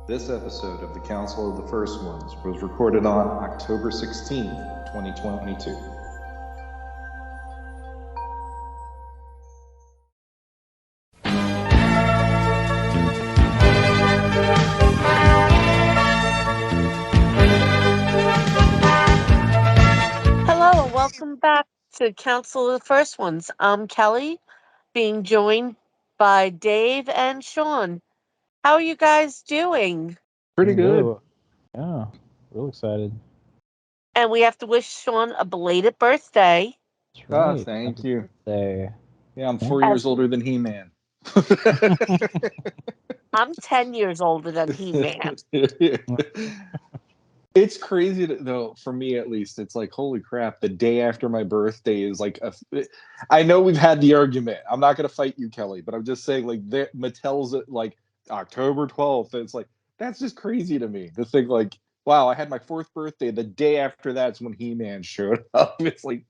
This episode of the Council of the First Ones was recorded on October 16th, 2022. Hello, and welcome back to Council of the First Ones. I'm Kelly, being joined by Dave and Shawn. How are you guys doing? Pretty good. Yeah, real excited. And we have to wish Shawn a belated birthday. That's right. Thank Happy you. birthday. Yeah, I'm 4 years older than He-Man. I'm 10 years older than He-Man. It's crazy, though, for me at least. It's like, holy crap, the day after my birthday is like I know we've had the argument. I'm not going to fight you, Kelly, but I'm just saying, like, Mattel's at, like, October 12th. It's like, that's just crazy to me to think, like, wow, I had my 4th birthday. The day after that's when He-Man showed up. It's like,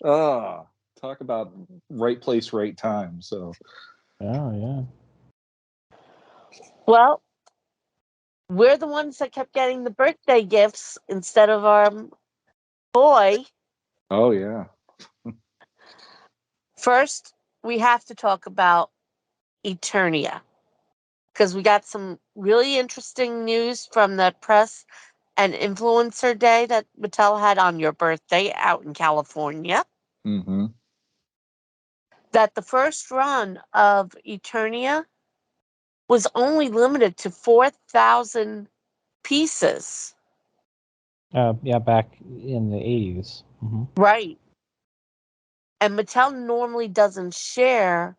talk about right place, right time. So, Yeah. Well, we're the ones that kept getting the birthday gifts instead of our boy. oh, yeah. First, we have to talk about Eternia, because we got some really interesting news from the press and influencer day that Mattel had on your birthday out in California. Mm-hmm. That the first run of Eternia was only limited to 4,000 pieces. Yeah, back in the 80s. Mm-hmm. Right. And Mattel normally doesn't share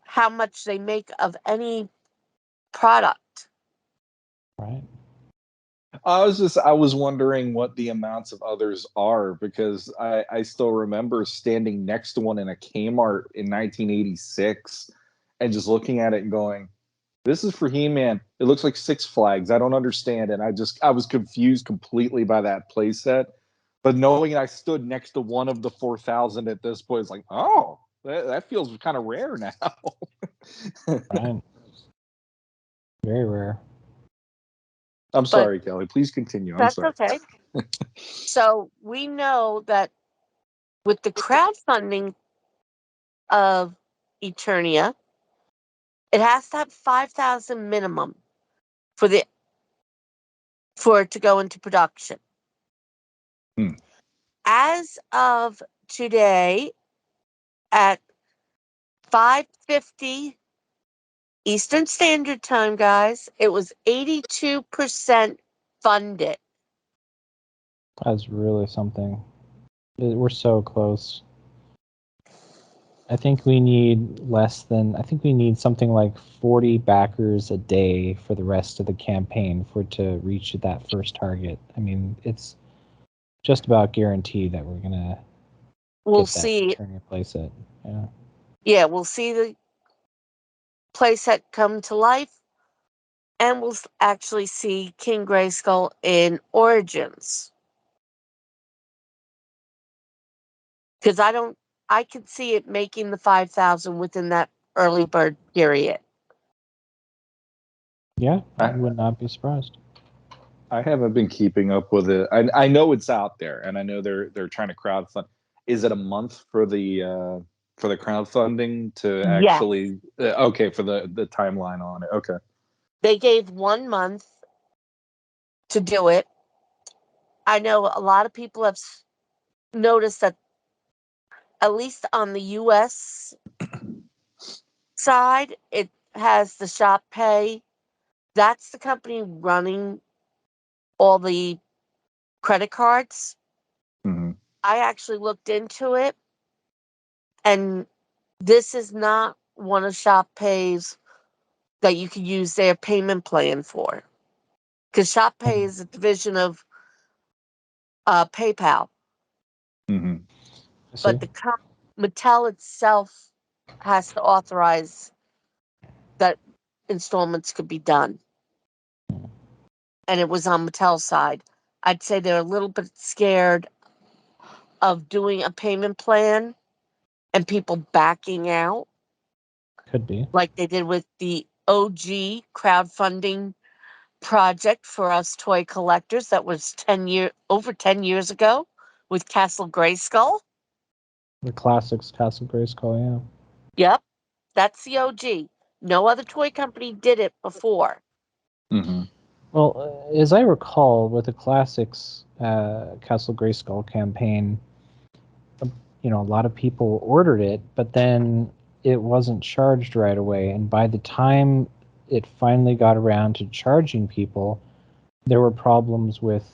how much they make of any product. Right. I was wondering what the amounts of others are, because I still remember standing next to one in a Kmart in 1986 and just looking at it and going, this is for He-Man. It looks like Six Flags. I don't understand. And I was confused completely by that playset. But knowing I stood next to one of the 4,000 at this point, it's like, oh, that feels kind of rare now. Right. Very rare. I'm sorry, Kelly. Please continue. I'm sorry. That's okay. So we know that with the crowdfunding of Eternia, it has to have 5,000 minimum for it to go into production. As of today, at 5:50 Eastern Standard Time, guys, it was 82% funded. That's really something. We're so close. I think we need something like 40 backers a day for the rest of the campaign for it to reach that first target. I mean, it's just about guaranteed that we're gonna We'll get that see. Eternia playset. Yeah. Yeah, we'll see the playset come to life, and we'll actually see King Grayskull in Origins. Because I could see it making the 5,000 within that early bird period. Yeah, I would not be surprised. I haven't been keeping up with it. I know it's out there, and I know they're trying to crowdfund. Is it a month for the crowdfunding to actually? Yes. Okay, for the timeline on it. Okay. They gave 1 month to do it. I know a lot of people have noticed that, at least on the U.S. side, it has the Shop Pay. That's the company running all the credit cards. Mm-hmm. I actually looked into it, and this is not one of Shop Pay's that you can use their payment plan for. Because Shop Pay is a division of PayPal. Mm-hmm. But Mattel itself has to authorize that installments could be done. And it was on Mattel's side. I'd say they're a little bit scared of doing a payment plan and people backing out. Could be. Like they did with the OG crowdfunding project for us toy collectors that was over 10 years ago with Castle Grayskull. The classics, Castle Grayskull, yeah. Yep, that's the OG. No other toy company did it before. Mm-hmm. Well, as I recall, with the classics Castle Grayskull campaign, a lot of people ordered it, but then it wasn't charged right away. And by the time it finally got around to charging people, there were problems with,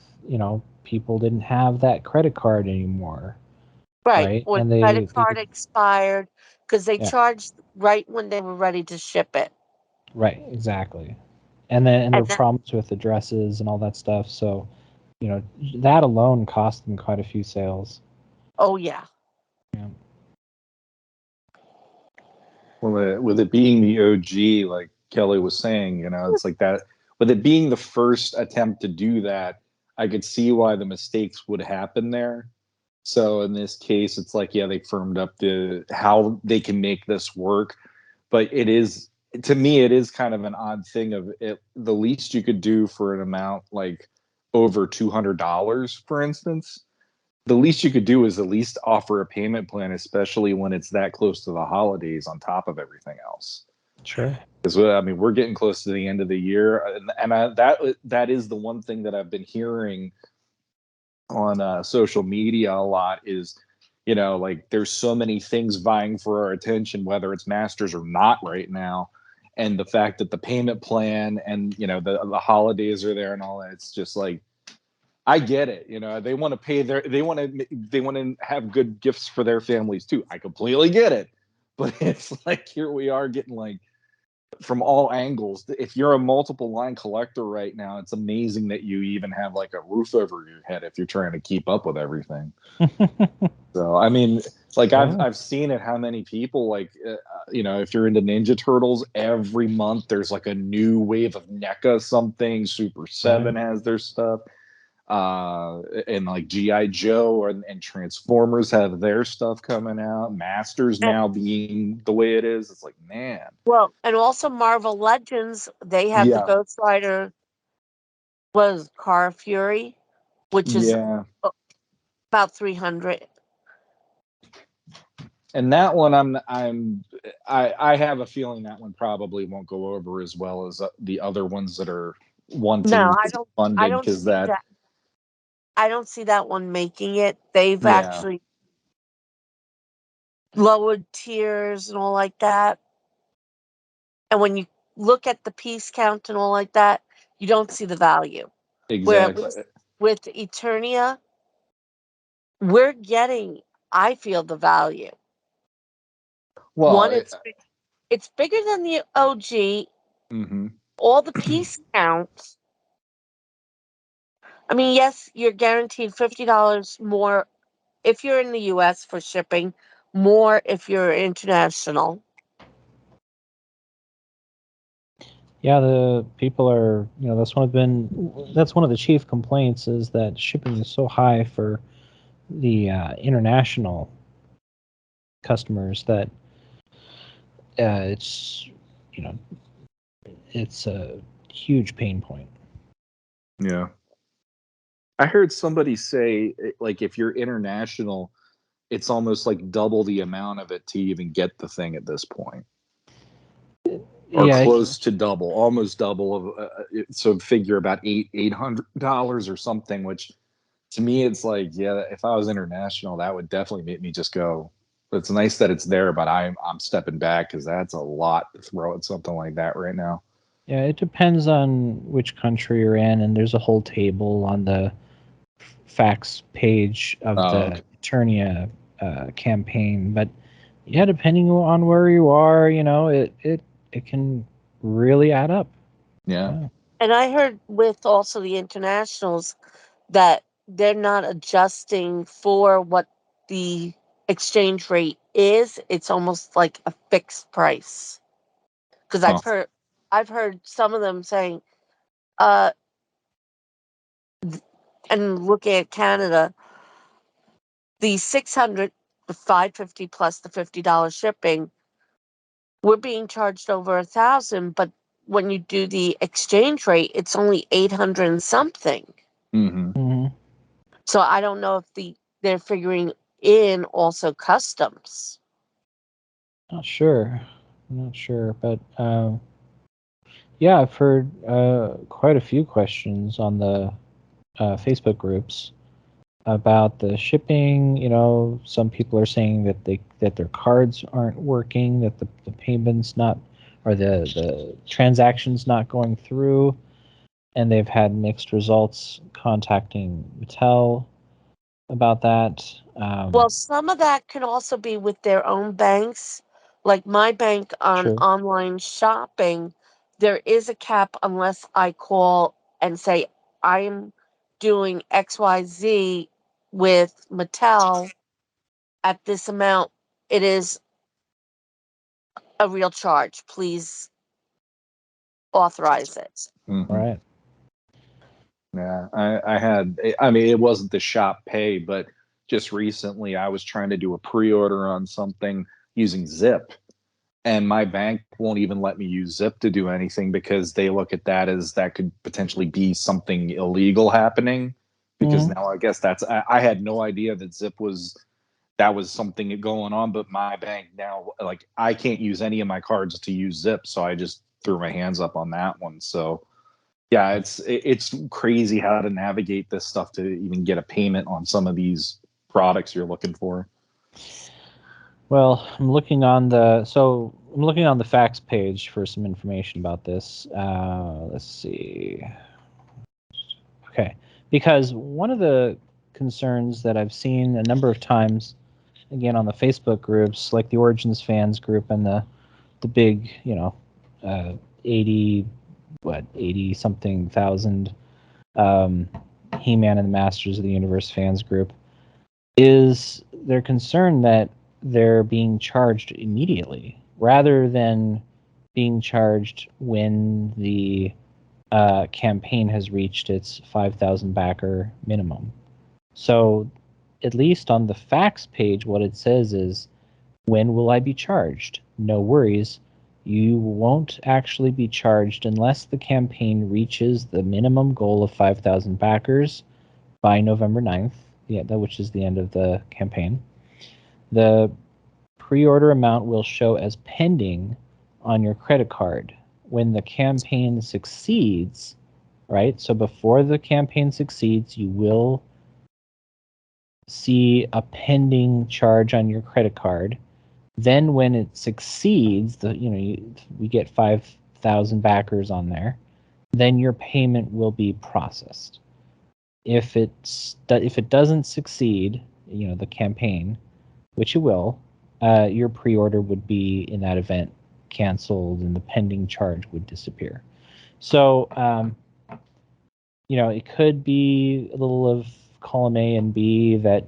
people didn't have that credit card anymore. Right? Or And the credit card expired because they charged right when they were ready to ship it. Right, exactly. And there were problems with addresses and all that stuff. So, that alone cost them quite a few sales. Oh, yeah. Yeah. Well, with it being the OG, like Kelly was saying, it's like that. With it being the first attempt to do that, I could see why the mistakes would happen there. So in this case, it's like, yeah, they firmed up how they can make this work. But to me, it is kind of an odd thing of it. The least you could do for an amount like over $200, for instance, the least you could do is at least offer a payment plan, especially when it's that close to the holidays on top of everything else. Sure. Because we're getting close to the end of the year, and that is the one thing that I've been hearing on social media a lot is, like there's so many things vying for our attention, whether it's Masters or not right now, and the fact that the payment plan and the holidays are there and all that, it's just like, I get it. They want to they want to have good gifts for their families too. I completely get it. But it's like, here we are getting like from all angles. If you're a multiple line collector right now, it's amazing that you even have like a roof over your head if you're trying to keep up with everything. So, I mean, like I've seen it, how many people like, if you're into Ninja Turtles, every month there's like a new wave of NECA something. Super 7 has their stuff. And like GI Joe and Transformers have their stuff coming out. Masters now being the way it is, it's like, man. Well, and also Marvel Legends, they have the Ghost Rider was Car Fury, which is about 300. And that one, I have a feeling that one probably won't go over as well as the other ones that are wanting funding, because I don't see that one making it. They've actually lowered tiers and all like that. And when you look at the piece count and all like that, you don't see the value. Exactly. Where with Eternia, we're getting, I feel, the value. Well, one, it's bigger than the OG. Mm-hmm. All the piece counts. I mean, yes, you're guaranteed $50 more if you're in the US for shipping, more if you're international. Yeah, the people are, that's one of the chief complaints is that shipping is so high for the international customers that it's a huge pain point. Yeah. I heard somebody say, like, if you're international, it's almost like double the amount of it to even get the thing at this point. Or close to double, almost double of so figure about $800 or something, which to me it's like, yeah, if I was international, that would definitely make me just go. But it's nice that it's there, but I'm stepping back because that's a lot to throw at something like that right now. Yeah, it depends on which country you're in, and there's a whole table on the facts page of the Eternia campaign. But yeah, depending on where you are, it can really add up. Yeah. And I heard with also the internationals that they're not adjusting for what the exchange rate is. It's almost like a fixed price. Because I've heard some of them saying, and looking at Canada, the 600, the 550 plus the $50 shipping, we're being charged over $1,000, but when you do the exchange rate, it's only 800 and something. Mm-hmm. So I don't know if they're figuring in also customs. Not sure. I'm not sure, but yeah, I've heard quite a few questions on the Facebook groups about the shipping. You know, some people are saying that their cards aren't working, that the payments not, or the transactions not going through, and they've had mixed results contacting Mattel about that. Well, some of that can also be with their own banks. Like my bank on True. online shopping, there is a cap unless I call and say I'm doing XYZ with Mattel at this amount. It is a real charge. Please authorize it. Mm-hmm. Right. Yeah, I mean, it wasn't the shop pay, but just recently I was trying to do a pre-order on something using Zip, and my bank won't even let me use Zip to do anything because they look at that as that could potentially be something illegal happening. Because now I guess I had no idea that that was something going on, but my bank now, like, I can't use any of my cards to use Zip, so I just threw my hands up on that one. So yeah, it's crazy how to navigate this stuff to even get a payment on some of these products you're looking for. Well, I'm looking on the facts page for some information about this. Let's see. Okay, because one of the concerns that I've seen a number of times, again on the Facebook groups, like the Origins fans group and the big, 80 something thousand He-Man and the Masters of the Universe fans group, is their concern that they're being charged immediately rather than being charged when the campaign has reached its 5,000 backer minimum. So, at least on the facts page, what it says is, when will I be charged? No worries. You won't actually be charged unless the campaign reaches the minimum goal of 5,000 backers by November 9th, which is the end of the campaign. The pre-order amount will show as pending on your credit card. When the campaign succeeds, right? So before the campaign succeeds, you will see a pending charge on your credit card. Then when it succeeds, we get 5,000 backers on there, then your payment will be processed. If it doesn't succeed, the campaign, which it will, your pre-order would be in that event canceled and the pending charge would disappear. So, it could be a little of column A and B that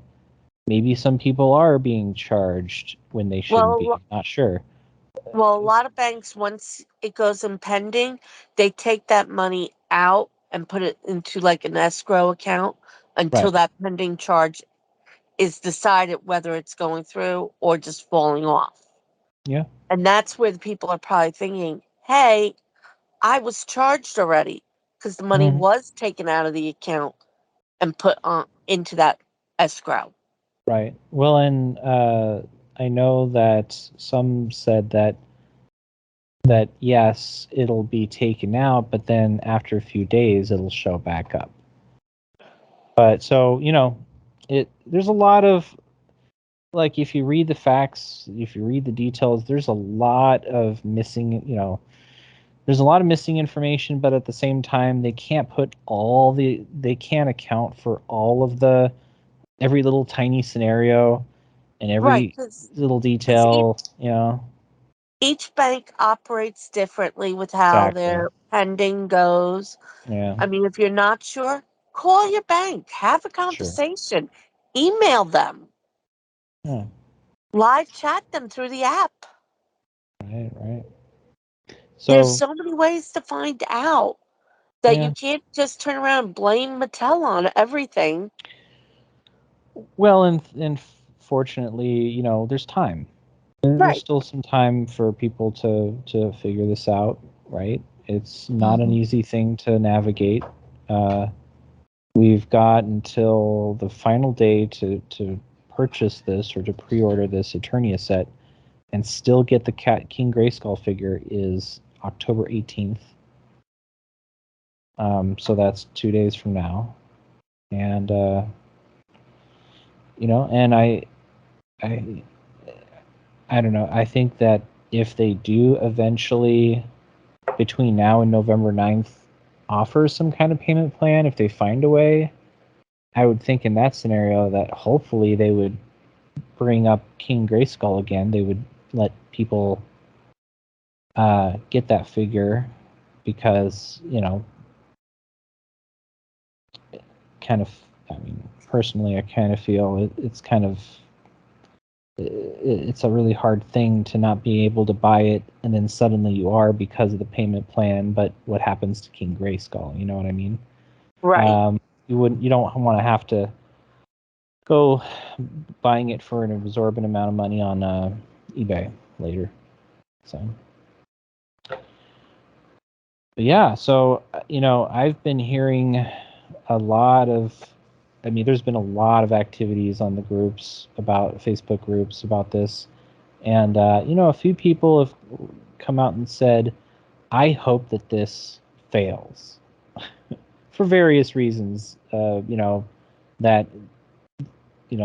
maybe some people are being charged when they shouldn't be. Not sure. Well, a lot of banks, once it goes in pending, they take that money out and put it into like an escrow account until Right. that pending charge is decided whether it's going through or just falling off. Yeah. And that's where the people are probably thinking, hey, I was charged already because the money was taken out of the account and put on into that escrow. Right. Well, and I know that some said that yes, it'll be taken out, but then after a few days, it'll show back up. But so there's a lot of, like, if you read the facts, if you read the details, there's a lot of missing. There's a lot of missing information, but at the same time, they can't account for all of every little tiny scenario and every little detail. Each bank operates differently with how their pending goes. Yeah. I mean, if you're not sure, call your bank, have a conversation, email them, live chat them through the app. Right. So there's so many ways to find out that you can't just turn around and blame Mattel on everything. Well, and fortunately, there's time. There's still some time for people to figure this out, right? It's not an easy thing to navigate. We've got until the final day to purchase this or to pre-order this Eternia set and still get the King Grayskull figure is October 18th. So that's 2 days from now. And, and I don't know. I think that if they do eventually, between now and November 9th, offer some kind of payment plan, if they find a way, I would think in that scenario that hopefully they would bring up King Grayskull again. They would let people get that figure because, personally, I kind of feel it's a really hard thing to not be able to buy it and then suddenly you are because of the payment plan, but what happens to King Grayskull, you know what I mean? Right. You don't want to have to go buying it for an absorbent amount of money on eBay later. So, but yeah, so I've been hearing a lot of, there's been a lot of activities on the groups Facebook groups about this, and a few people have come out and said, I hope that this fails for various reasons. That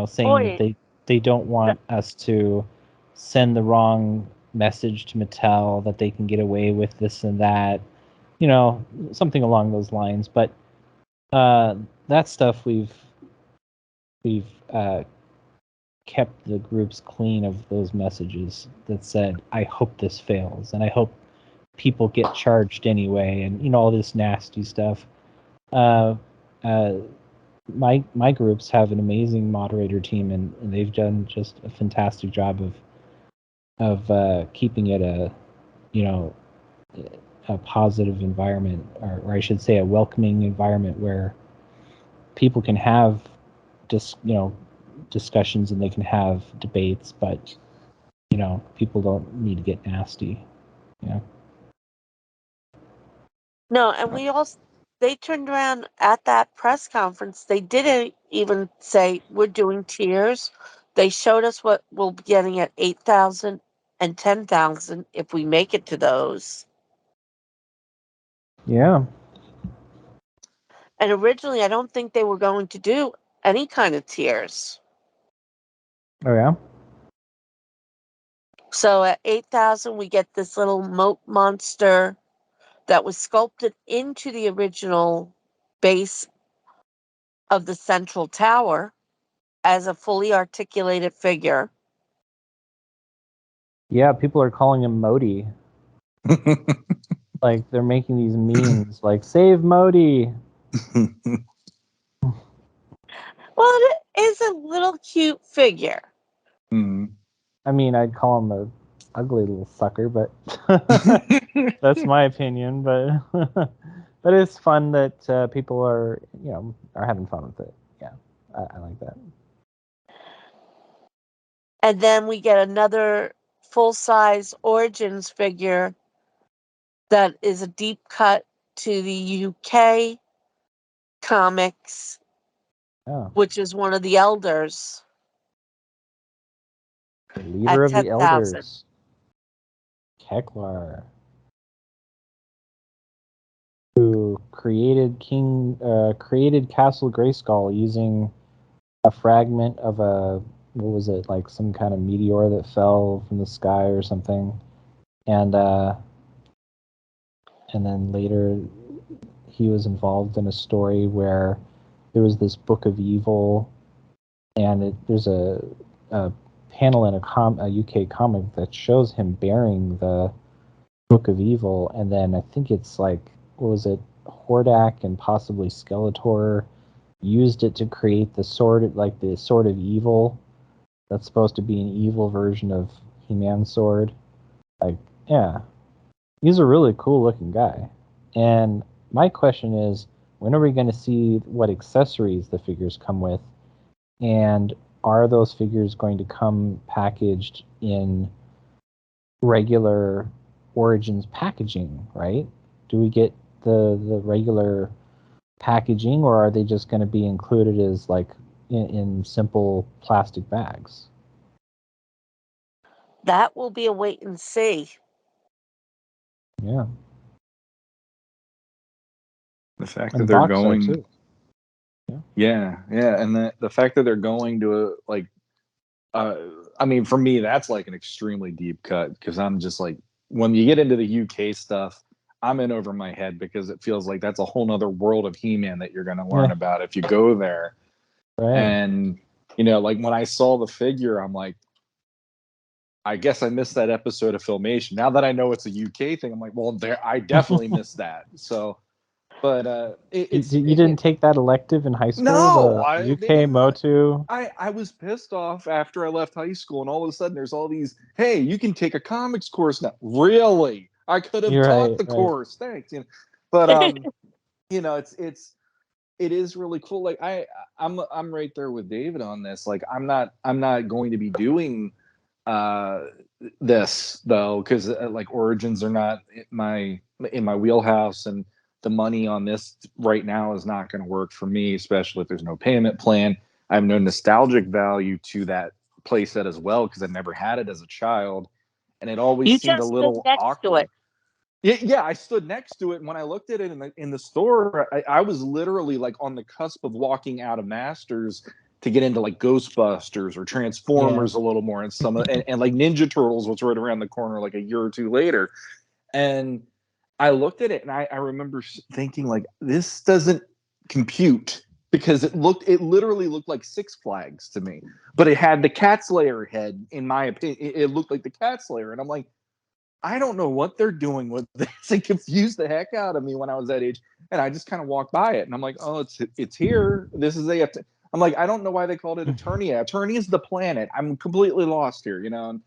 saying that they don't want us to send the wrong message to Mattel, that they can get away with this and that, something along those lines. But that stuff we've kept the groups clean of those messages that said, I hope this fails and I hope people get charged anyway, and all this nasty stuff. My groups have an amazing moderator team, and they've done just a fantastic job of keeping it a positive environment, or I should say a welcoming environment where people can have discussions and they can have debates, but people don't need to get nasty. No, and they turned around at that press conference. They didn't even say we're doing tiers. They showed us what we'll be getting at 8,000 and 10,000 if we make it to those. Yeah. And originally, I don't think they were going to do any kind of tiers. Oh yeah. So at 8,000, we get this little moat monster that was sculpted into the original base of the central tower as a fully articulated figure. Yeah, people are calling him Modi. Like they're making these memes like save Modi. Well, it is a little cute figure. Mm. I'd call him a ugly little sucker, but that's my opinion. But but it's fun that people are having fun with it. Yeah, I like that. And then we get another full-size Origins figure that is a deep cut to the UK comics, which is one of the elders. The leader of 10, the elders, Keklar, who created Castle Grayskull using a fragment of like some kind of meteor that fell from the sky or something, and then later he was involved in a story where there was this book of evil, and there's a panel in a UK comic that shows him bearing the book of evil, and then I think it's like, what was it, Hordak and possibly Skeletor used it to create the sword of evil that's supposed to be an evil version of He-Man's sword. Like, yeah, he's a really cool looking guy. And my question is, when are we going to see what accessories the figures come with? And are those figures going to come packaged in regular Origins packaging, right? Do we get the regular packaging, or are they just going to be included as like in simple plastic bags? That will be a wait and see. Yeah. The fact And that they're box art going, too. yeah, and the fact that they're going to a like, I mean, for me, that's like an extremely deep cut because I'm just like, when you get into the UK stuff, I'm in over my head because it feels like that's a whole nother world of He-Man that you're going to learn Yeah. about if you go there. Right. And like when I saw the figure, I'm like, I guess I missed that episode of Filmation. Now that I know it's a UK thing, I'm like, well, there, I definitely missed that. So, but You didn't take that elective in high school, no, the they UK didn't. Motu? I was pissed off after I left high school, and all of a sudden there's all these. Hey, you can take a comics course now. Really? I could have You're taught right, the right. course. Thanks. But it is really cool. Like I'm right there with David on this. Like I'm not going to be doing uh this though because like Origins are not in my wheelhouse, and the money on this right now is not going to work for me, especially if there's no payment plan. I have no nostalgic value to that playset as well because I never had it as a child, and it always You seemed a just stood little next to awkward. it. Yeah, I stood next to it, and when I looked at it in the store, I was literally like on the cusp of walking out of Masters to get into like Ghostbusters or Yeah. Transformers a little more, and and like Ninja Turtles was right around the corner like a year or two later. And I looked at it, and I remember thinking like, this doesn't compute because it literally looked like Six Flags to me, but it had the Cat Slayer head. In my opinion, it looked like the Cat Slayer, and I'm like, I don't know what they're doing with this. It confused the heck out of me when I was that age. And I just kind of walked by it and I'm like, oh, it's here. This is I'm like, I don't know why they called it Eternia. Eternia is the planet. I'm completely lost here, and left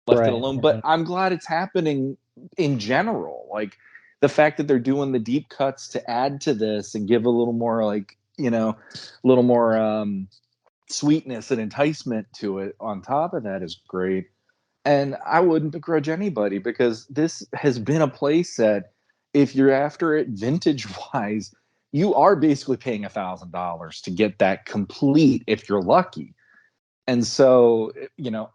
it Right, alone. But right. I'm glad it's happening in general. Like the fact that they're doing the deep cuts to add to this and give a little more like, a little more sweetness and enticement to it on top of that is great. And I wouldn't begrudge anybody because this has been a place that, if you're after it vintage wise, you are basically paying $1,000 to get that complete if you're lucky. And so,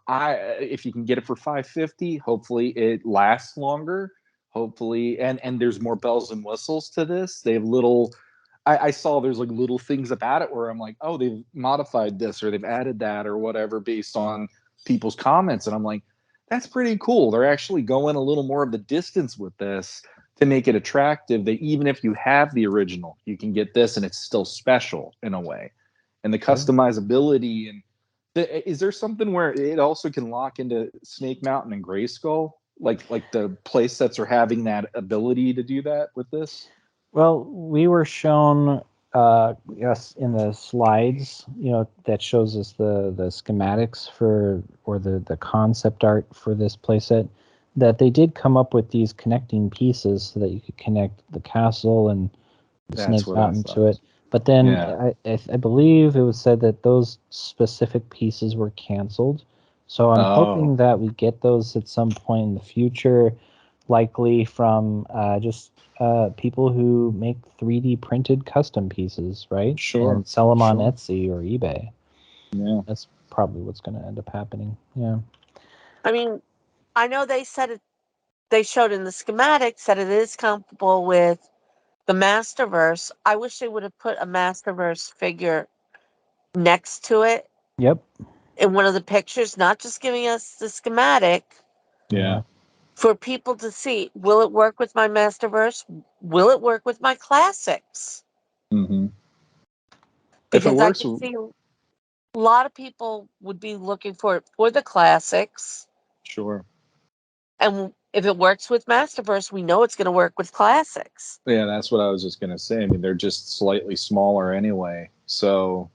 I if you can get it for 550, hopefully it lasts longer. Hopefully, and there's more bells and whistles to this. They have little. I saw there's like little things about it where I'm like, oh, they've modified this or they've added that or whatever based on people's comments, and I'm like, that's pretty cool. They're actually going a little more of the distance with this to make it attractive. That even if you have the original, you can get this and it's still special in a way, and the customizability and is there something where it also can lock into Snake Mountain and Grayskull? Like the play sets are having that ability to do that with this? Well, we were shown, yes, in the slides, that shows us the schematics or the concept art for this playset, that they did come up with these connecting pieces so that you could connect the castle and That's Snake what I Mountain to thought. it. But then Yeah. I believe it was said that those specific pieces were canceled. So I'm hoping Oh, that we get those at some point in the future, likely from just people who make 3D printed custom pieces, right? sure. And sell them on Sure. Etsy or eBay. Yeah. That's probably what's going to end up happening. Yeah. I mean, I know they said it, they showed in the schematics that it is comparable with the Masterverse. I wish they would have put a Masterverse figure next to it Yep. in one of the pictures, not just giving us the schematic Yeah. for people to see. Will it work with my Masterverse? Will it work with my classics? Hmm. If it Because I works, can see a lot of people would be looking for it for the classics. sure. And if it works with Masterverse, we know it's going to work with classics. Yeah, that's what I was just gonna say. I mean, they're just slightly smaller anyway. So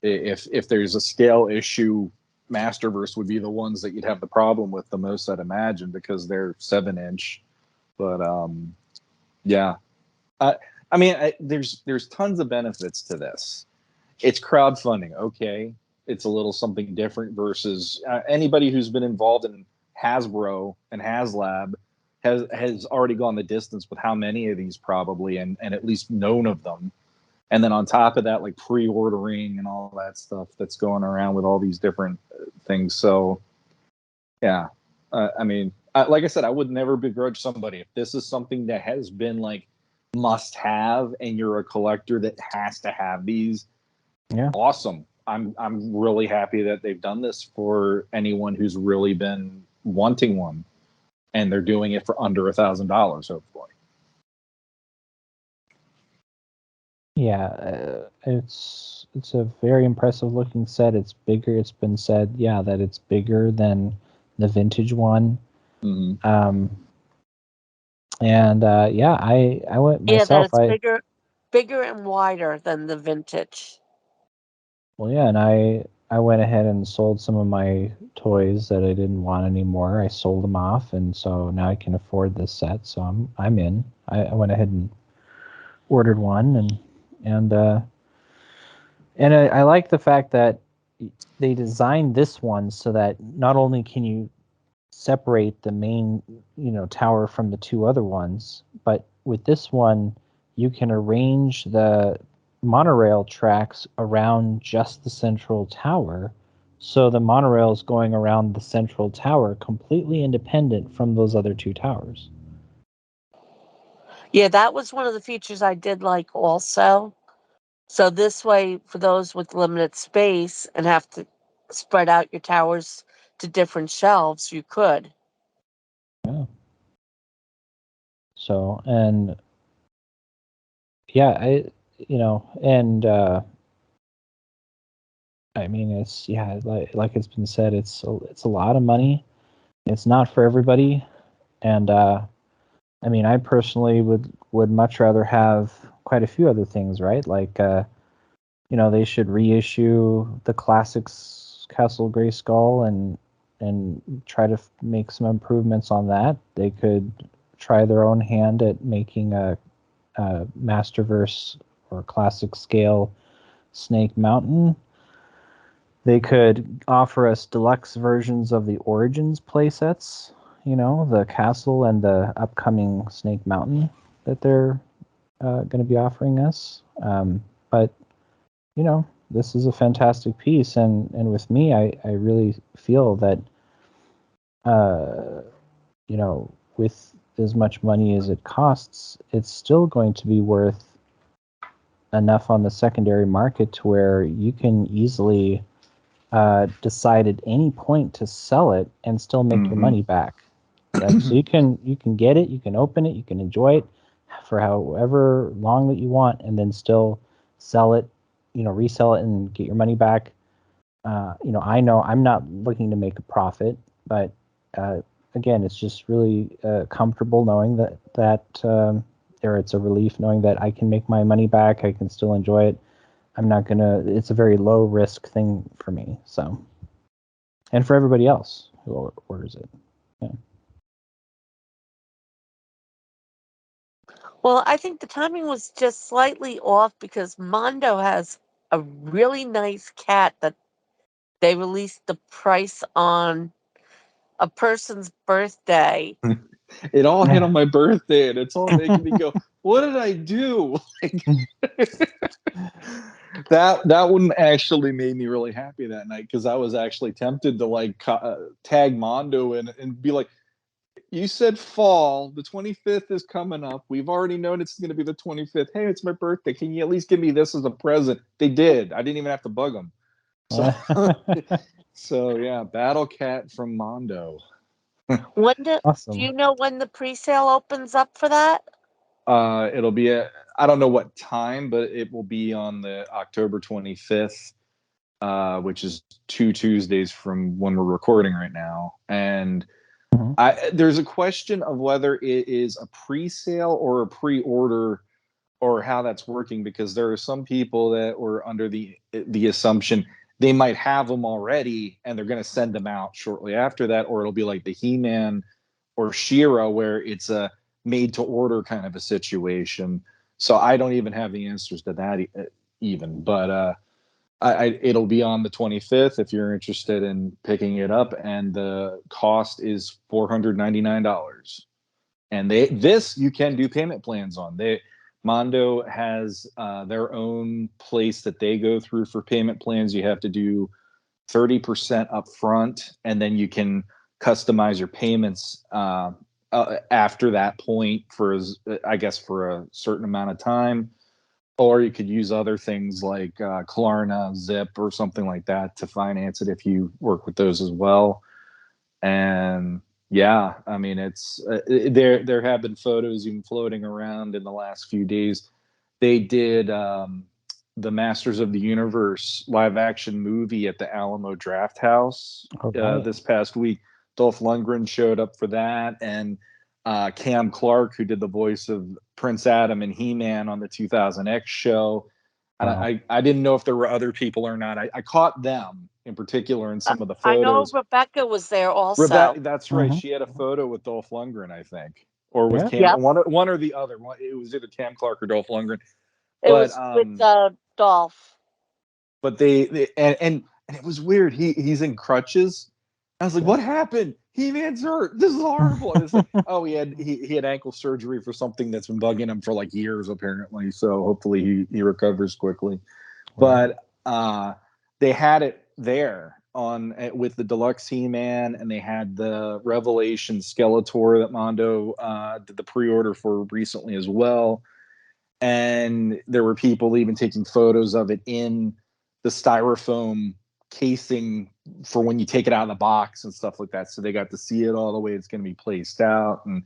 if there's a scale issue, Masterverse would be the ones that you'd have the problem with the most, I'd imagine, because they're 7 inch. But yeah, I, there's tons of benefits to this. It's crowdfunding, okay. It's a little something different versus anybody who's been involved in Hasbro and HasLab has already gone the distance with how many of these probably, and at least known of them. And then on top of that, like pre-ordering and all that stuff that's going around with all these different things. So yeah, I mean, like I said, I would never begrudge somebody if this is something that has been like must have, and you're a collector that has to have these. Yeah. Awesome. I'm really happy that they've done this for anyone who's really been wanting one, and they're doing it for under $1,000, hopefully. Yeah, it's a very impressive looking set. It's bigger. It's been said, yeah, that it's bigger than the vintage one. Mm-hmm. And yeah, I went myself. Yeah, that it's bigger and wider than the vintage. Well, yeah, and I went ahead and sold some of my toys that I didn't want anymore. I sold them off, and so now I can afford this set. So I'm in. I went ahead and ordered one, and I like the fact that they designed this one so that not only can you separate the main, tower from the two other ones, but with this one, you can arrange the monorail tracks around just the central tower. So the monorail is going around the central tower completely independent from those other two towers. Yeah, that was one of the features I did like also. So this way, for those with limited space and have to spread out your towers to different shelves, you could. Yeah. So, and yeah, and I mean, it's, yeah, like it's been said, it's a lot of money. It's not for everybody, and I mean, I personally would much rather have quite a few other things, right? Like, they should reissue the classics Castle Grayskull and try to make some improvements on that. They could try their own hand at making a Masterverse or classic scale Snake Mountain. They could offer us deluxe versions of the Origins playsets, the castle and the upcoming Snake Mountain that they're going to be offering us. But, this is a fantastic piece. And with me, I really feel that, with as much money as it costs, it's still going to be worth enough on the secondary market to where you can easily decide at any point to sell it and still make your money back. Like, so you can get it, you can open it, you can enjoy it for however long that you want, and then still sell it, resell it and get your money back. I know I'm not looking to make a profit, but again, it's just really comfortable knowing or it's a relief knowing that I can make my money back, I can still enjoy it. I'm not gonna. It's a very low risk thing for me. So, and for everybody else who orders it. Yeah. Well, I think the timing was just slightly off because Mondo has a really nice cat that they released the price on a person's birthday. It all hit on my birthday, and it's all making me go, "What did I do?" That one actually made me really happy that night, because I was actually tempted to like tag Mondo and be like, "You said fall. The 25th is coming up. We've already known it's going to be the 25th. Hey, it's my birthday. Can you at least give me this as a present?" They did. I didn't even have to bug them. So, so yeah, Battle Cat from Mondo. When do Awesome. you know when the pre-sale opens up for that? It'll be I don't know what time, but it will be on the October 25th, which is 2 Tuesdays from when we're recording right now. And Mhm. there's a question of whether it is a pre-sale or a pre-order, or how that's working, because there are some people that were under the assumption they might have them already and they're going to send them out shortly after that, or it'll be like the He-Man or She-Ra where it's a made to order kind of a situation. So I don't even have the answers to that even, but it'll be on the 25th if you're interested in picking it up, and the cost is $499. and this you can do payment plans on. Mondo has their own place that they go through for payment plans. You have to do 30% up front, and then you can customize your payments after that point for, I guess, for a certain amount of time. Or you could use other things like Klarna, Zip, or something like that to finance it if you work with those as well. And yeah, I mean, it's there have been photos even floating around in the last few days. They did the Masters of the Universe live action movie at the Alamo Draft House this past week. Dolph Lundgren showed up for that, and Cam Clark, who did the voice of Prince Adam and He-Man on the 2000X show. Wow. I didn't know if there were other people or not. I caught them in particular in some of the I know photos. Rebecca was there also. That's right. Mhm. She had a photo with Dolph Lundgren, I think, or with Yeah. Cam. Yep. One or the other. It was either Cam Clark or Dolph Lundgren. It But was with Dolph. but they and it was weird. He's in crutches. I was like, what happened? He-Man's hurt. This is horrible. And it's like, oh, he had ankle surgery for something that's been bugging him for like years, apparently. So hopefully he recovers quickly. But they had it there on with the deluxe He-Man, and they had the Revelation Skeletor that Mondo did the pre-order for recently as well. And there were people even taking photos of it in the styrofoam casing for when you take it out of the box and stuff like that. So they got to see it all the way it's going to be placed out. And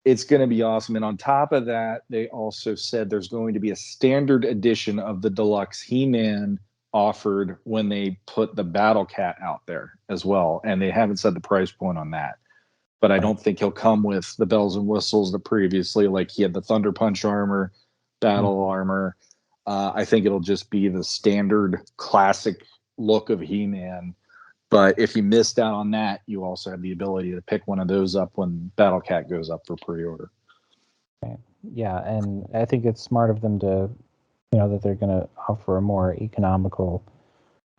it's going to be awesome. And on top of that, they also said there's going to be a standard edition of the deluxe He-Man offered when they put the Battle Cat out there as well. And they haven't said the price point on that. But I don't think he'll come with the bells and whistles that previously, like he had the Thunder Punch armor, battle armor. I think it'll just be the standard classic look of He-Man. But if you missed out on that, you also have the ability to pick one of those up when Battle Cat goes up for pre-order. Yeah, and I think it's smart of them to, that they're going to offer a more economical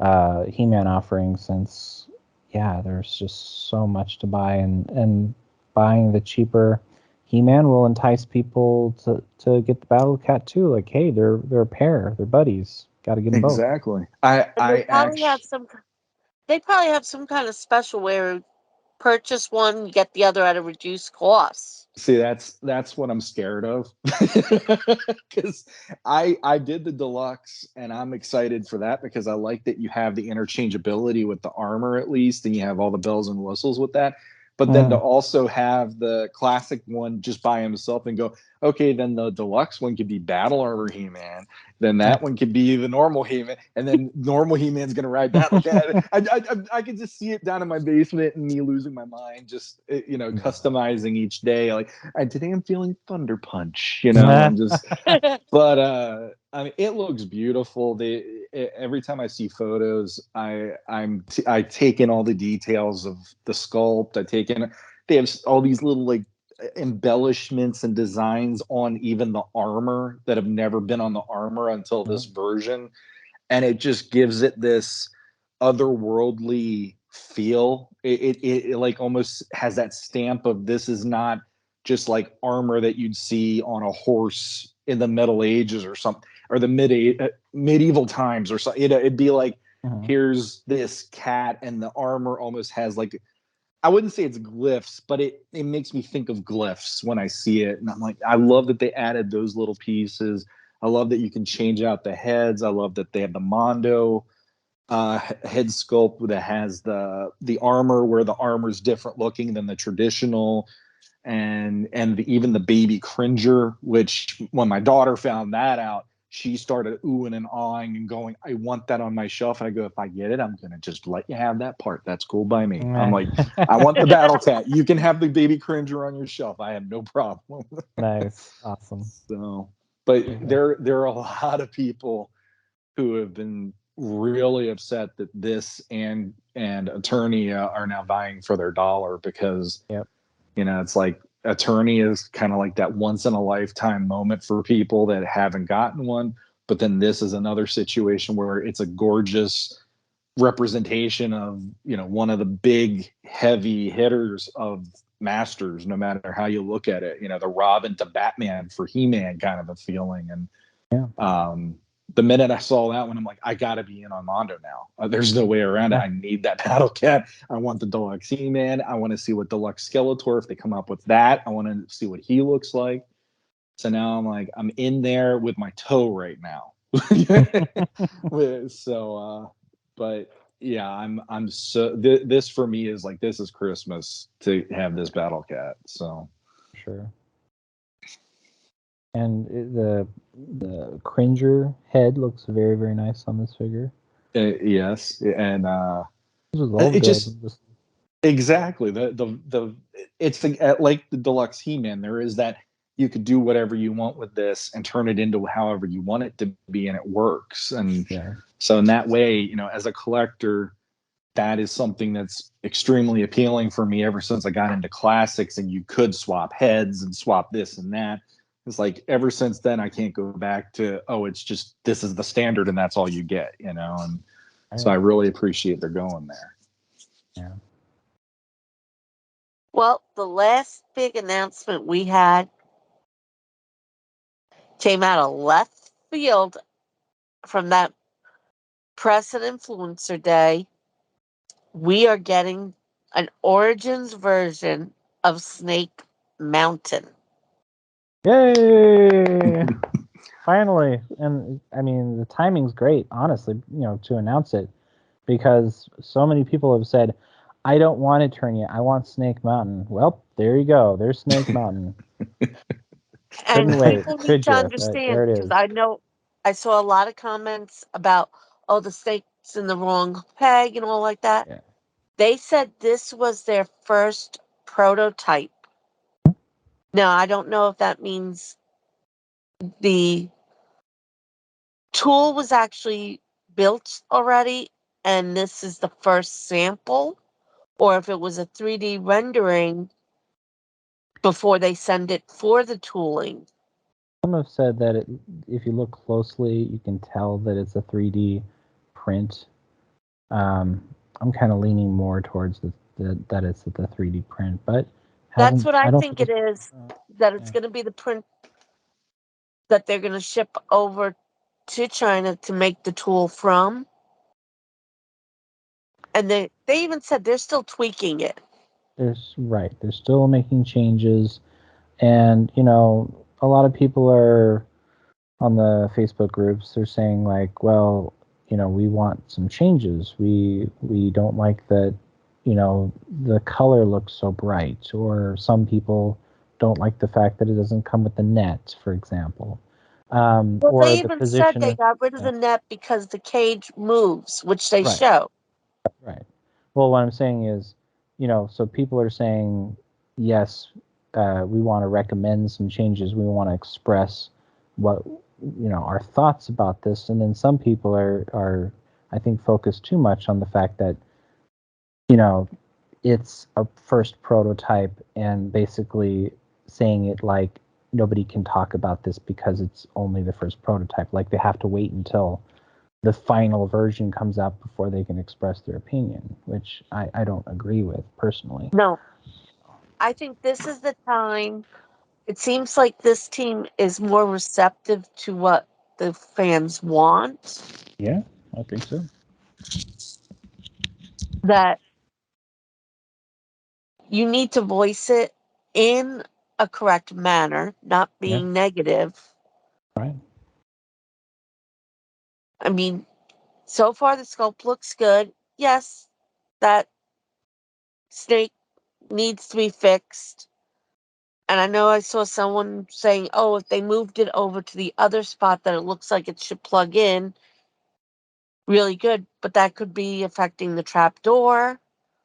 He-Man offering, since there's just so much to buy, and buying the cheaper He-Man will entice people to get the Battle Cat too. Like, hey, they're a pair, they're buddies. Got to get them both. Exactly. They probably have some kind of special where purchase one, get the other at a reduced cost. See, that's what I'm scared of, because I did the deluxe, and I'm excited for that because I like that you have the interchangeability with the armor at least, and you have all the bells and whistles with that. But then to also have the classic one just by himself and go, okay, then the deluxe one could be Battle Armor He-Man. Then that one could be the normal He-Man. And then normal He-Man's going to ride Battle Cat. I could just see it down in my basement and me losing my mind, just, customizing each day. Like, today I'm feeling Thunder Punch, I'm just, but I mean, it looks beautiful. Every time I see photos, I take in all the details of the sculpt. They have all these little like embellishments and designs on even the armor that have never been on the armor until this version, and it just gives it this otherworldly feel. It like almost has that stamp of, this is not just like armor that you'd see on a horse in the Middle Ages or something, or the medieval times or something. It'd be like, here's this cat, and the armor almost has like, I wouldn't say it's glyphs, but it makes me think of glyphs when I see it. And I'm like, I love that they added those little pieces. I love that you can change out the heads. I love that they have the Mondo head sculpt that has the armor, where the armor is different looking than the traditional. And even the baby Cringer, which when my daughter found that out, she started oohing and awing and going, I want that on my shelf. And I go, if I get it, I'm going to just let you have that part. That's cool by me. I'm like, I want the Battle Cat. You can have the baby Cringer on your shelf. I have no problem. Nice. Awesome. So, but there are a lot of people who have been really upset that this and Eternia are now vying for their dollar, because it's like Eternia is kind of like that once in a lifetime moment for people that haven't gotten one. But then this is another situation where it's a gorgeous representation of, one of the big heavy hitters of Masters, no matter how you look at it. The Robin to Batman for He-Man kind of a feeling. And the minute I saw that one, I'm like, I gotta be in on Mondo now. There's no way around it. I need that Battle Cat. I want the Deluxe He-Man. I want to see what Deluxe Skeletor, if they come up with that. I want to see what he looks like. So now I'm like, I'm in there with my toe right now. So, but yeah, I'm so this for me is like, this is Christmas to have this Battle Cat. So sure. And the Cringer head looks very, very nice on this figure. Yes, and it just exactly the it's like the Deluxe He-Man. There is that you could do whatever you want with this and turn it into however you want it to be, and it works. And so in that way, as a collector, that is something that's extremely appealing for me ever since I got into classics, and you could swap heads and swap this and that. It's like ever since then, I can't go back to, it's just, this is the standard and that's all you get, and so I really appreciate they're going there. Yeah. Well, the last big announcement we had came out of left field from that press and influencer day. We are getting an Origins version of Snake Mountain. Yay! Finally. And I mean, the timing's great, honestly, to announce it, because so many people have said, I don't want Eternia, I want Snake Mountain. Well, there you go. There's Snake Mountain. And wait, people need to understand, because I know I saw a lot of comments about, the snake's in the wrong peg and all like that. Yeah. They said this was their first prototype. Now, I don't know if that means the tool was actually built already and this is the first sample, or if it was a 3D rendering before they send it for the tooling. Some have said that if you look closely, you can tell that it's a 3D print. I'm kind of leaning more towards that it's the 3D print, but that's what I think it is. That it's going to be the print that they're going to ship over to China to make the tool from. And they even said they're still tweaking it. They're still making changes, and a lot of people are on the Facebook groups. They're saying like, well, we want some changes. We don't like that. The color looks so bright, or some people don't like the fact that it doesn't come with the net, for example. Well, or they even said they got rid of the net because the cage moves, which they show. Right. Well, what I'm saying is, so people are saying, yes, we want to recommend some changes. We want to express what, our thoughts about this. And then some people are, I think, focused too much on the fact that, it's a first prototype, and basically saying it like nobody can talk about this because it's only the first prototype. Like they have to wait until the final version comes out before they can express their opinion, which I don't agree with personally. No. I think this is the time. It seems like this team is more receptive to what the fans want. Yeah, I think so. That you need to voice it in a correct manner, not being negative. Right. I mean, so far the sculpt looks good. Yes, that snake needs to be fixed. And I know I saw someone saying, if they moved it over to the other spot that it looks like it should plug in, really good. But that could be affecting the trap door.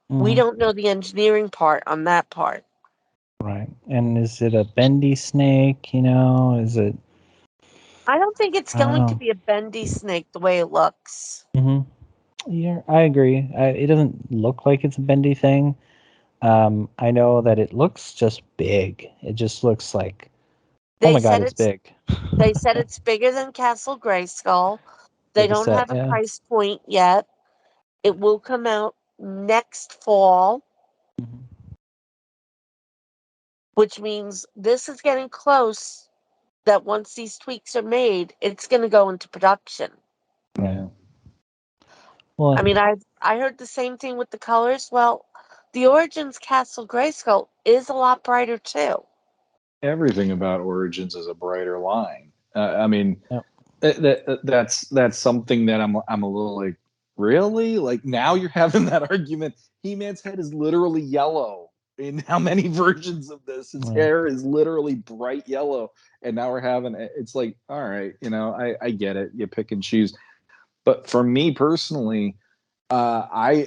We don't know the engineering part on that part. Right. And is it a bendy snake? Is it? I don't think it's going to be a bendy snake the way it looks. Yeah, I agree. It doesn't look like it's a bendy thing. I know that it looks just big. It just looks like, oh my God, it's big. They said it's bigger than Castle Grayskull. They don't have a price point yet. It will come out next fall, Mhm. which means this is getting close that once these tweaks are made, it's going to go into production. Yeah. Well, I mean, I heard the same thing with the colors. Well, the Origins Castle Grayskull is a lot brighter too. Everything about Origins is a brighter line. I mean, Yep. that's something that I'm a little like, really? Like now you're having that argument. He-Man's head is literally yellow in how many versions of this? His Yeah. hair is literally bright yellow, and now we're having it's like, all right, I get it. You pick and choose. But for me personally, I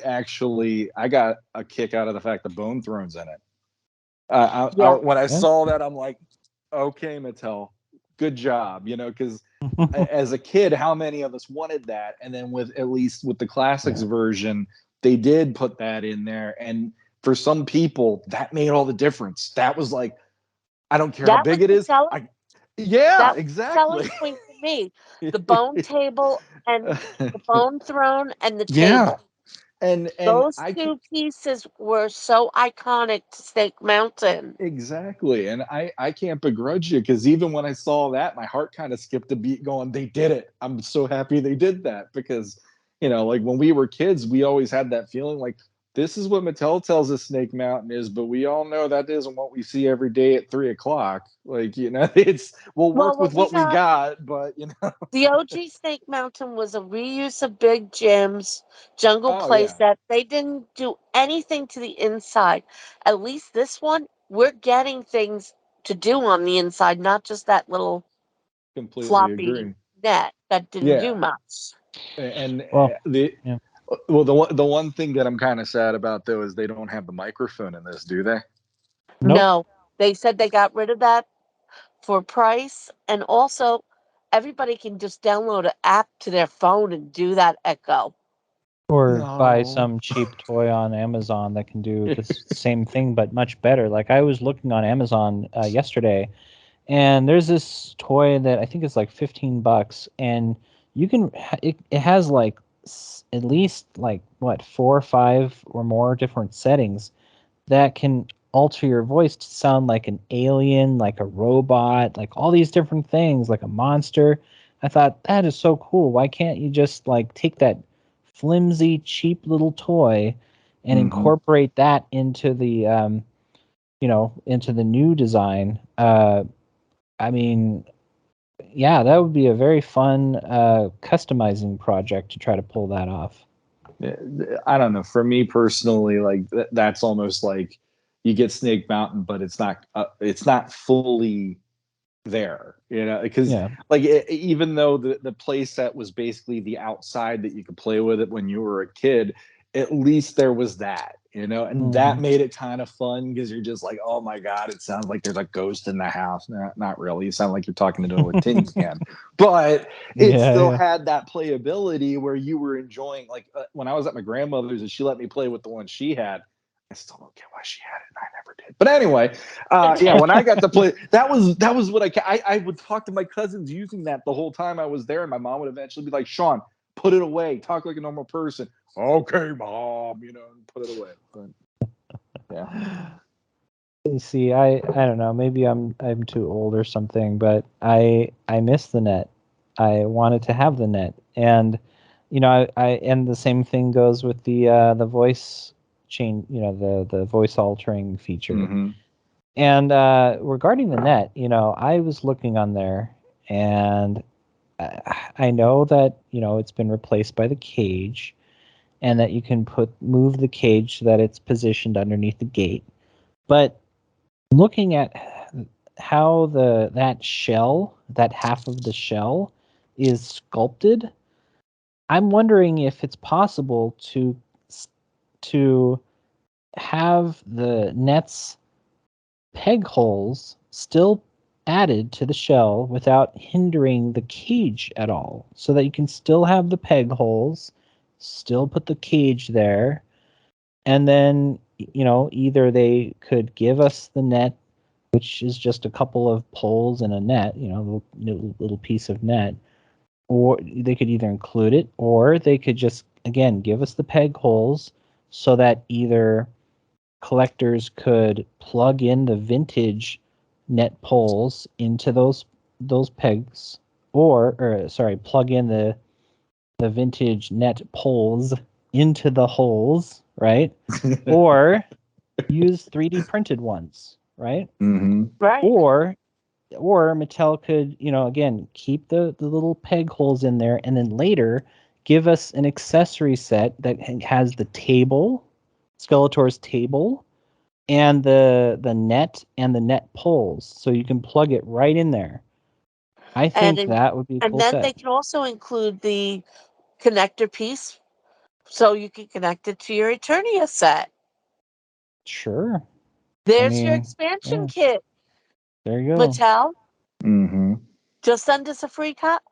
got a kick out of the fact that Bone Throne's in it. Yeah. When I Yeah. saw that, I'm like, okay, Mattel, good job, because as a kid, how many of us wanted that? And then with at least with the classics version, they did put that in there, and for some people, that made all the difference. That was like, I don't care how That was big it the is. selling Yeah, that was the selling exactly. point for me. The bone table and the bone throne and the Yeah, table. and Those I can two pieces were so iconic to Snake Mountain. exactly, and I can't begrudge you because even when I saw that, my heart kind of skipped a beat, going, "They did it! I'm so happy they did that." Because like when we were kids, we always had that feeling like this is what Mattel tells us Snake Mountain is, but we all know that isn't what we see every day at 3 o'clock. Like it's we'll Well, work with what we what we got, got, but the OG Snake Mountain was a reuse of Big Jim's Jungle oh yeah, playset. They didn't do anything to the inside. At least this one, we're getting things to do on the inside, not just that little completely floppy agree. net that didn't do Yeah, much. and well, the yeah. well, the one thing that I'm kind of sad about though is they don't have the microphone in this, do they? Nope. No, they said they got rid of that for price, and also everybody can just download an app to their phone and do that echo. Or buy No. some cheap toy on Amazon that can do the same thing but much better. Like I was looking on Amazon yesterday, and there's this toy that I think is like $15, and you can it has like at least like what 4 or 5 or more different settings that can alter your voice to sound like an alien, like a robot, like all these different things, like a monster. I thought that is so cool. Why can't you just like take that flimsy, cheap little toy and Hmm. incorporate that into the into the new design? I mean, yeah, that would be a very fun customizing project to try to pull that off. I don't know. For me personally, like that's almost like you get Snake Mountain, but it's not fully there, because Yeah. like even though the play set was basically the outside that you could play with it when you were a kid, at least there was that, and Hmm. that made it kind of fun because you're just like, oh my god, it sounds like there's a ghost in the house. Not really. You sound like you're talking into a tin can, but it Yeah, still yeah. had that playability where you were enjoying, like when I was at my grandmother's and she let me play with the one she had. I still don't get why she had it and I never did, but anyway, yeah, when I got to play, that was what I would talk to my cousins using that the whole time I was there, and my mom would eventually be like, "Shawn, put it away. Talk like a normal person." Okay, mom, and put it away. But yeah, You see, I don't know. Maybe I'm too old or something, but I miss the net. I wanted to have the net, and I and the same thing goes with the voice change. The voice altering feature. mm-hmm. And regarding the net, I was looking on there, and I know that it's been replaced by the cage, and that you can move the cage so that it's positioned underneath the gate, but looking at how that half of the shell is sculpted, I'm wondering if it's possible to have the net's peg holes still added to the shell without hindering the cage at all, so that you can still have the peg holes, still put the cage there, and then either they could give us the net, which is just a couple of poles and a net, little piece of net, or they could either include it, or they could just again, give us the peg holes so that either collectors could plug in the vintage net poles into those pegs, or sorry, plug in the vintage net poles into the holes, right? Or use 3D printed ones, right? Mm-hmm. Right. Or Mattel could, again, keep the little peg holes in there, and then later give us an accessory set that has the table, Skeletor's table, and the net and the net poles, so you can plug it right in there. I think that would be a cool then set. they can also include the connector piece, so you can connect it to your Eternia set. Sure. There's your expansion kit. There you go. Mattel. Mm-hmm. Just send us a free set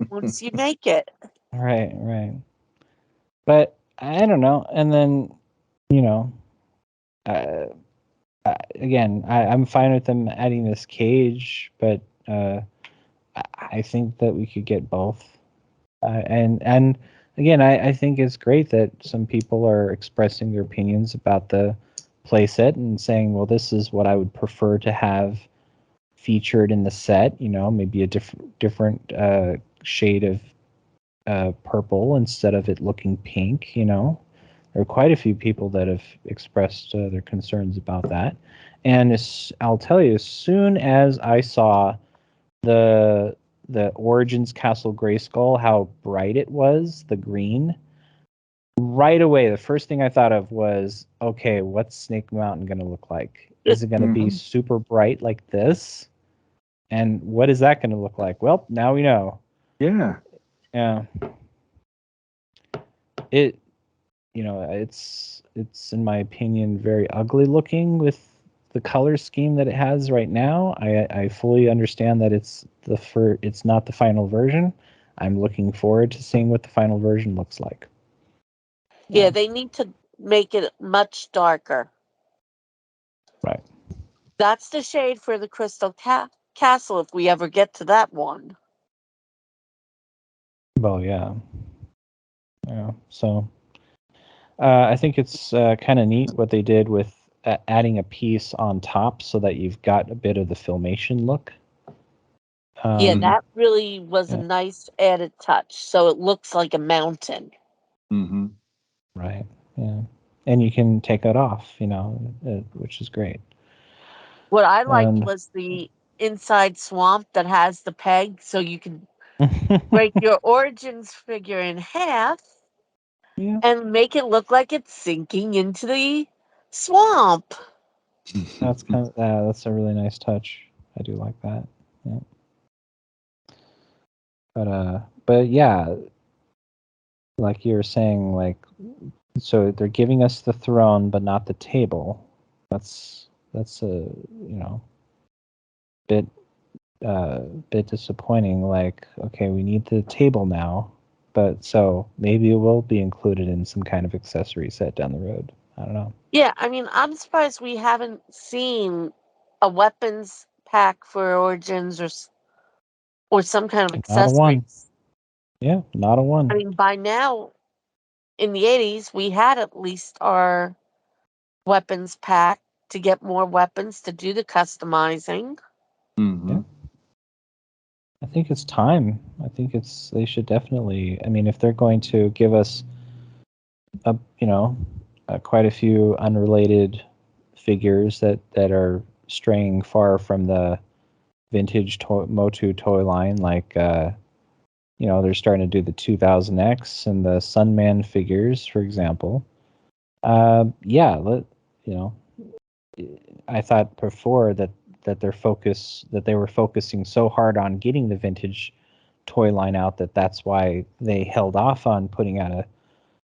once you make it. Right. But I don't know. And then, again, I'm fine with them adding this cage, but I think that we could get both. And again, I think it's great that some people are expressing their opinions about the playset and saying, well, this is what I would prefer to have featured in the set. Maybe a different shade of purple instead of it looking pink. There are quite a few people that have expressed their concerns about that. And I'll tell you, as soon as I saw the Origins Castle Grayskull, how bright it was, the green, right away, the first thing I thought of was, okay, what's Snake Mountain going to look like? Is it going to be super bright like this? And what is that going to look like? Well, now we know. Yeah. It, it's in my opinion very ugly looking with the color scheme that it has right now. I fully understand that it's not the final version. I'm looking forward to seeing what the final version looks like. Yeah, they need to make it much darker. Right. That's the shade for the Crystal Castle if we ever get to that one. Well, yeah. So I think it's kind of neat what they did with adding a piece on top so that you've got a bit of the Filmation look. Yeah, that really was a nice added touch. So it looks like a mountain. Mm-hmm. Right. Yeah. And you can take it off, which is great. What I liked was the inside swamp that has the peg, so you can break your Origins figure in half and make it look like it's sinking into the swamp. That's that's a really nice touch. I do like that. Yeah. But yeah, like you were saying, like, so they're giving us the throne but not the table. That's a bit disappointing. Like, okay, we need the table now, but so maybe it will be included in some kind of accessory set down the road. I don't know. Yeah, I mean, I'm surprised we haven't seen a weapons pack for Origins or some kind of accessories. Not a one. Yeah, not a one. I mean, by now, in the 80s, we had at least our weapons pack to get more weapons to do the customizing. Mm-hmm. Yeah. I think it's time. I think they should definitely. I mean, if they're going to give us quite a few unrelated figures that are straying far from the vintage Motu toy line, like they're starting to do the 2000X and the Sunman figures, for example. I thought before that they were focusing so hard on getting the vintage toy line out that's why they held off on putting out a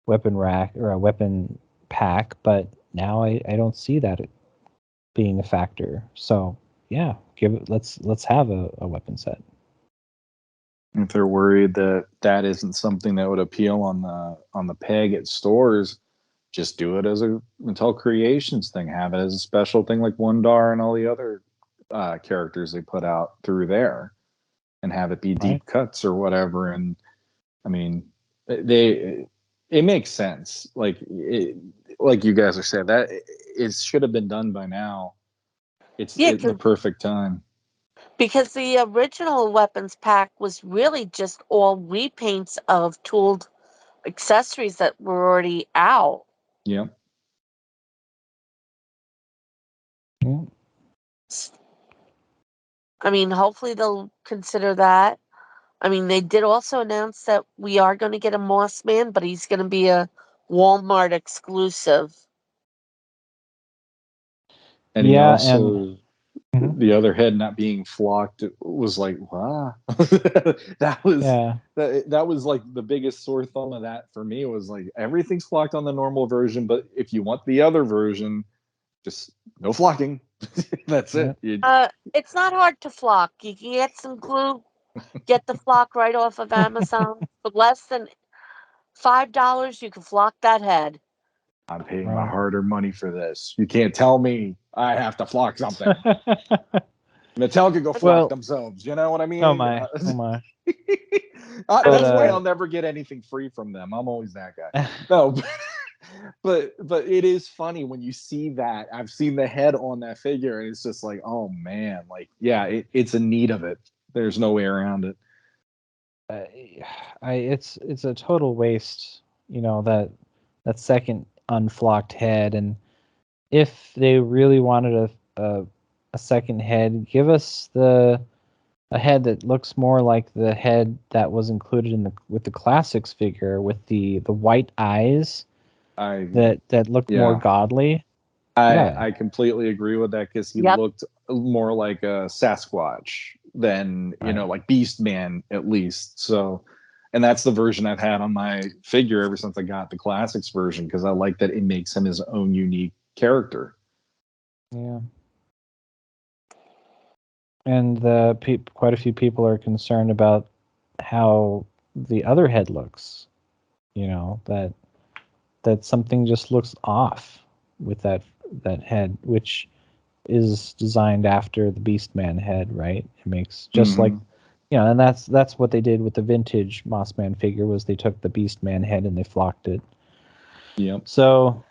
weapon rack or a weapon pack, but now I don't see that being a factor. So yeah, let's have a weapon set. If they're worried that isn't something that would appeal on the peg at stores, just do it as a Mattel Creations thing. Have it as a special thing like Wondar and all the other characters they put out through there, and have it be deep cuts or whatever. And I mean, it makes sense. Like you guys are saying, that it should have been done by now. It's Yeah, the perfect time. because the original weapons pack was really just all repaints of tooled accessories that were already out. Yeah. Yeah. I mean, hopefully they'll consider that. I mean, they did also announce that we are going to get a Moss Man, but he's going to be a Walmart exclusive. And he Yeah, also, Mhm. the other head not being flocked was like, wow. that was Yeah. that was like the biggest sore thumb of that for me, was like, everything's flocked on the normal version, but if you want the other version, just no flocking. That's Yeah. it. It's not hard to flock. You can get some glue, get the flock right off of Amazon for less than $5. You can flock that head. I'm paying my Right. hard-earned money for this. You can't tell me I have to flock something. Mattel could go flock Well, themselves. You know what I mean? oh my, oh my. I But That's mean, why when I'll never get anything free from them. I'm always that guy. No, but it is funny when you see that. I've seen the head on that figure, and it's just like, oh man, like, yeah, it's a need of it. There's no way around it. uh, it's a total waste, that second unflocked head. And if they really wanted a second head, give us a head that looks more like the head that was included with the classics figure, with the white eyes I that looked more Yeah, godly. I Yeah. I completely agree with that, because he yep. looked more like a Sasquatch than, Right. like Beast Man, at least. So, and that's the version I've had on my figure ever since I got the classics version, because I like that it makes him his own unique character. Yeah. And quite a few people are concerned about how the other head looks. That something just looks off with that head, which is designed after the Beastman head, right? It makes just like, Mm-hmm. and that's what they did with the vintage Mossman figure, was they took the Beastman head and they flocked it. Yep. So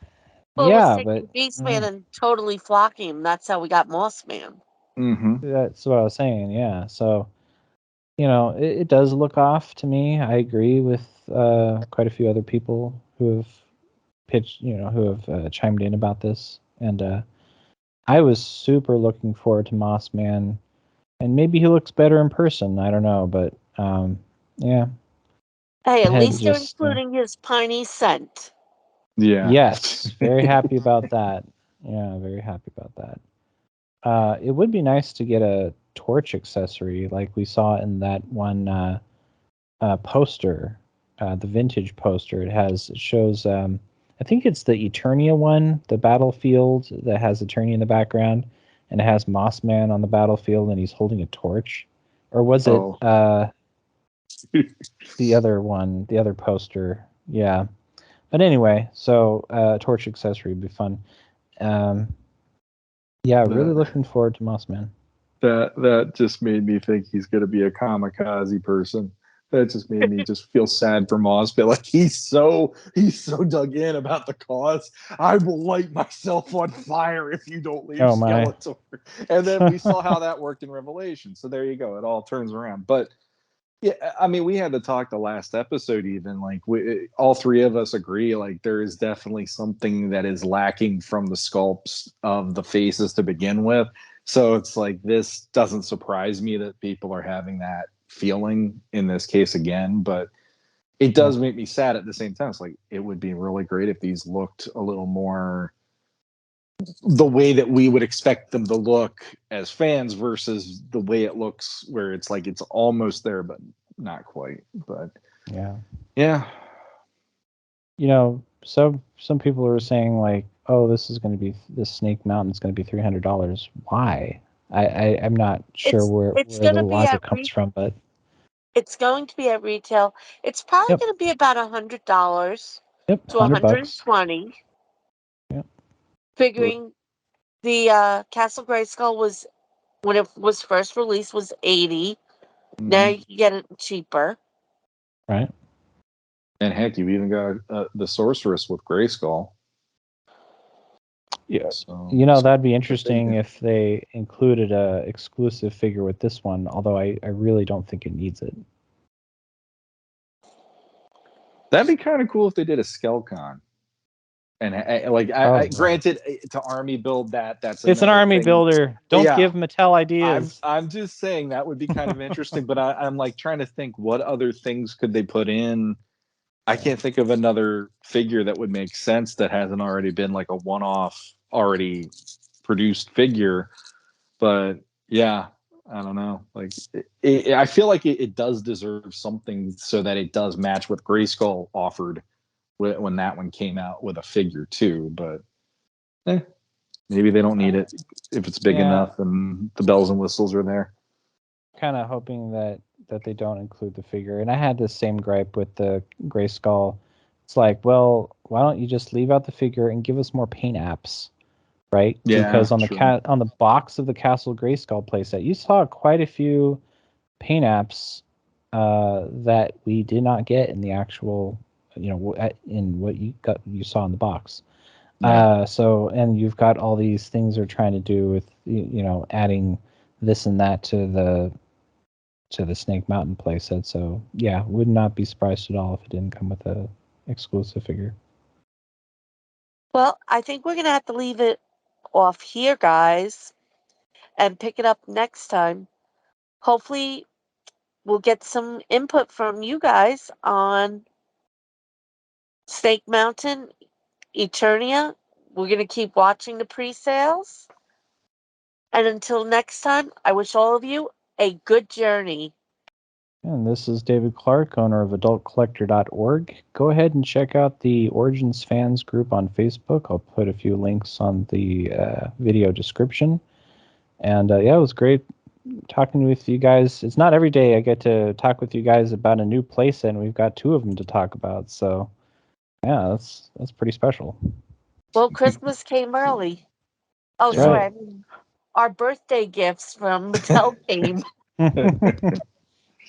Well, it was yeah, but taking Beastman and totally flocking him. That's how we got Moss Man. Mm-hmm. that's what I was saying. Yeah, so it does look off to me. I agree with quite a few other people who have who have chimed in about this, and I was super looking forward to Moss Man, and maybe he looks better in person. I don't know, but yeah, Hey, the at head least they're just including his piney scent. Yeah. yes, very happy about that. Yeah, very happy about that. It would be nice to get a torch accessory like we saw in that one poster, the vintage poster. It shows. I think it's the Eternia one, the battlefield that has Eternia in the background, and it has Mossman on the battlefield, and he's holding a torch. Or was it Oh. the other one, the other poster? Yeah. But anyway, so torch accessory would be fun. Um, yeah, really that looking forward to Mossman. that just made me think he's going to be a kamikaze person. That just made me just feel sad for Moss. But like, he's so dug in about the cause. I will light myself on fire if you don't leave Oh my. Skeletor. And then we saw how that worked in Revelation. So there you go. It all turns around. But yeah, I mean, we had to talk the last episode, even like all three of us agree, like there is definitely something that is lacking from the sculpts of the faces to begin with. So it's like, this doesn't surprise me that people are having that feeling in this case again, but it does make me sad at the same time. It's like, it would be really great if these looked a little more the way that we would expect them to look as fans, versus the way it looks where it's like it's almost there but not quite. But Yeah. yeah. Some people are saying like, oh, this Snake Mountain is going to be $300. Why? I'm not sure It's where it's the gonna be logic at comes from, but it's going to be at retail. It's probably yep, going to be about $100 yep, to $100. 120. Yep. Figuring the Castle Grayskull was, when it was first released, was 80. Now Mhm. you can get it cheaper. Right. And heck, you've even got the sorceress with Grayskull. Yeah, So, that'd be interesting if they included a exclusive figure with this one. Although I really don't think it needs it. That'd be kind of cool if they did a Skelcon. And granted, to army build that's it's an army builder. Don't give Mattel ideas. I'm just saying that would be kind of interesting. But I'm like trying to think what other things could they put in. I can't think of another figure that would make sense that hasn't already been like a one-off, already produced figure. But yeah, I don't know. Like, I feel like it does deserve something so that it does match what Grayskull offered when that one came out with a figure too. But maybe they don't need it if it's big enough and the bells and whistles are there. Kind of hoping that they don't include the figure. And I had this same gripe with the Grayskull. It's like, well, why don't you just leave out the figure and give us more paint apps, right? Yeah, because on the box of the Castle Grayskull playset, you saw quite a few paint apps that we did not get in the actual, in what you saw in the box. Yeah. And you've got all these things they're trying to do with, adding this and that to the Snake Mountain playset. So yeah, would not be surprised at all if it didn't come with a exclusive figure. Well, I think we're gonna have to leave it off here, guys, and pick it up next time. Hopefully, we'll get some input from you guys on Snake Mountain, Eternia. We're gonna keep watching the pre-sales. And until next time, I wish all of you a good journey. And this is David Clark, owner of AdultCollector.org. Go ahead and check out the Origins Fans group on Facebook. I'll put a few links on the video description. And it was great talking with you guys. It's not every day I get to talk with you guys about a new playset, and we've got 2 of them to talk about. So, yeah, that's pretty special. Well, Christmas came early. Oh, That's sorry. right. I mean, our birthday gifts from Mattel came.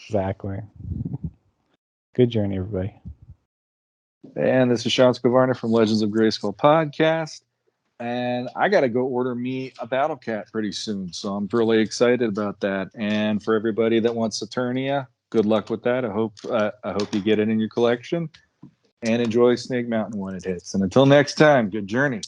Exactly. Good journey, everybody. And this is Shawn Scavarna from Legends of Grayskull podcast. And I got to go order me a Battle Cat pretty soon. So I'm really excited about that. And for everybody that wants Eternia, good luck with that. I hope you get it in your collection and enjoy Snake Mountain when it hits. And until next time, good journey.